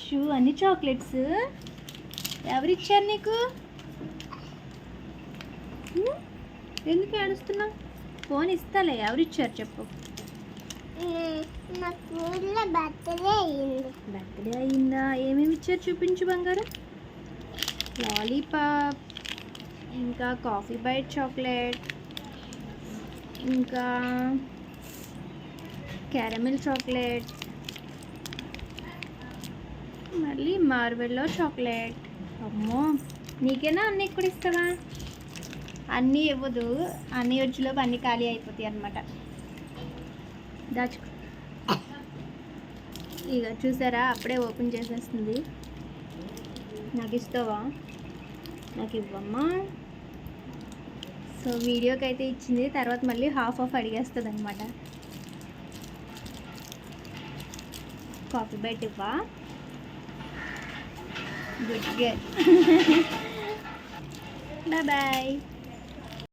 Shoe అన్ని chocolates ఎవరిచ్చారు నీకు? ఎందుకు ఏడుస్తున్నావు? ఫోన్ ఇస్తాలే, ఎవరిచ్చారు చెప్పు. బర్త్డే అయిందా? ఏమేమి ఇచ్చారు చూపించు బంగారం. లాలీపాప్, ఇంకా కాఫీ బైట్ చాక్లెట్, ఇంకా క్యారమిల్ చాక్లెట్, మళ్ళీ మార్బెల్లో చాక్లెట్. అమ్మో, నీకేనా అన్నీ కూడా ఇస్తావా? అన్నీ ఇవ్వదు, అన్నీ వచ్చేలోపు అన్నీ ఖాళీ అయిపోతాయి అన్నమాట. దాచుకో. ఇక చూసారా, అప్పుడే ఓపెన్ చేసేస్తుంది. నాకు ఇస్తావా? నాకు ఇవ్వమ్మా. సో వీడియోకి అయితే ఇచ్చింది, తర్వాత మళ్ళీ హాఫ్ ఆఫ్ అడిగేస్తుంది అనమాట. కాఫీ బైట్ ఇవ్వా? Good girl. Bye bye.